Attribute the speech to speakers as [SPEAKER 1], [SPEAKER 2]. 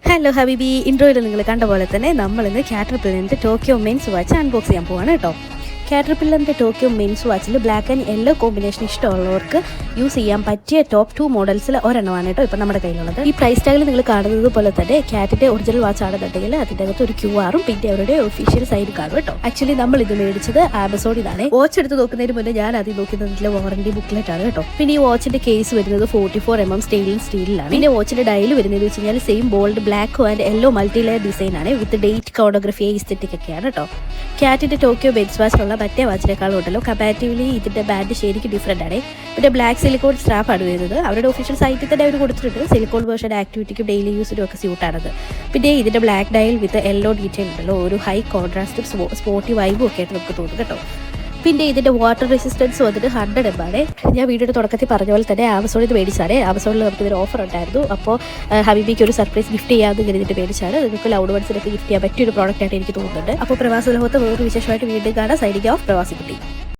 [SPEAKER 1] Hello ഹബീബി, ഇൻട്രോയിൽ നിങ്ങൾ കണ്ട പോലെ തന്നെ നമ്മളിന്ന് കാറ്റർപില്ലറിൻ്റെ ടോക്കിയോ മെൻസ് വാച്ച് അൺബോക്സ് ചെയ്യാൻ പോവാണ് കേട്ടോ. കാറ്റർപില്ലറിൻ്റെ ടോക്കിയോ മെൻസ് വാച്ചിൽ ബ്ലാക്ക് ആൻഡ് യെല്ലോ കോമ്പിനേഷൻ ഇഷ്ടമുള്ളവർക്ക് യൂസ് ചെയ്യാൻ പറ്റിയ ടോപ്പ് 2 മോഡൽസിൽ ഒരെണ്ണമാണ് കേട്ടോ ഇപ്പോൾ നമ്മുടെ കയ്യിലുള്ളത്. ഈ പ്രൈസ് ടാഗിൽ നിങ്ങൾ കാണുന്നത് പോലെ തന്നെ കാറ്റിൻ്റെ ഒറിജിനൽ വാച്ച് ആണെന്നുണ്ടെങ്കിൽ അതിൻ്റെ അകത്ത് ഒരു QR പിന്നെ അവരുടെ ഒഫീഷ്യൽ സൈഡ് കാണും കേട്ടോ. ആക്ച്വലി നമ്മൾ ഇത് മേടിച്ചത് ആമസോണിലാണ്. വാച്ച് എടുത്ത് നോക്കുന്നതിന് മുന്നേ ഞാൻ ആദ്യം നോക്കുന്നതിലെ വാറണ്ടി ബുക്ക്ലെറ്റ് ആണ് കേട്ടോ. പിന്നെ ഈ വാച്ചിന്റെ കേസ് വരുന്നത് 44mm സ്റ്റെയിൻലെസ് സ്റ്റീലിലാണ്. പിന്നെ വാച്ചിന്റെ ഡയൽ വരുന്നത് വെച്ച് കഴിഞ്ഞാൽ same bold black and yellow multi layer design ആണ് വിത്ത് ഡേറ്റ് കോഡോഗ്രഫി എസ്തെറ്റിക് ഒക്കെയാണ് കേട്ടോ. കാറ്റിന്റെ ടോക്കിയോ മെൻസ് വാച്ചിലുള്ള മറ്റേ വാച്ചിനേക്കാളും ഉണ്ടല്ലോ കമ്പാരിറ്റീവ്ലി ഇതിന്റെ ബാൻഡ് ശരിക്കും ഡിഫറെന്റ് ആണ്. പിന്നെ ബ്ലാക്ക് സിലിക്കോൺ സ്ട്രാപ്പ് ആണ് വരുന്നത്. അവരുടെ ഒഫീഷ്യൽ സൈറ്റിൽ തന്നെ അവർ കൊടുത്തിട്ടുണ്ട്. സിലിക്കോൺ വേർഷൻ ആക്ടിവിറ്റിക്കും ഡെയിലി യൂസിനും ഒക്കെ സ്യൂട്ടാണത്. പിന്നെ ഇതിന്റെ ബ്ലാക്ക് ഡയൽ വിത്ത് യെല്ലോ ഡീറ്റെയിൽ ഉണ്ടല്ലോ, ഒരു ഹൈ കോൺട്രാസ്റ്റും സ്പോർട്ടി വൈബും ഒക്കെ ആയിട്ട് നമുക്ക് തോന്നും കേട്ടോ. പിന്നെ ഇതിൻ്റെ വാട്ടർ റെസിസ്റ്റൻസ് വന്നിട്ട് 100 ആണ്. ഞാൻ വീഡിയോയുടെ തുടക്കത്തിൽ പറഞ്ഞ പോലെ തന്നെ ആമസോണിൽ നിന്ന് മേടിച്ചാണ്. ആമസോണിൽ നമുക്ക് ഇതിന് ഓഫർ ഉണ്ടായിരുന്നു. അപ്പോൾ ഹബീബിക്ക് ഒരു സർപ്രൈസ് ഗിഫ്റ്റ് ചെയ്യാമെന്ന് കരുതിയിട്ട് മേടിച്ചാണ്. നിങ്ങൾക്ക് ലൗഡ് ബഡ്സിനൊക്കെ ഗിഫ്റ്റ് ചെയ്യാൻ പറ്റിയൊരു പ്രോഡക്റ്റ് ആയിട്ട് എനിക്ക് തോന്നുന്നുണ്ട്. അപ്പോൾ പ്രവാസ ലോകത്ത് വേറൊരു വിശേഷമായിട്ട് വീണ്ടും കാണാം. സൈനിങ് ഓഫ്, പ്രവാസി കുട്ടി.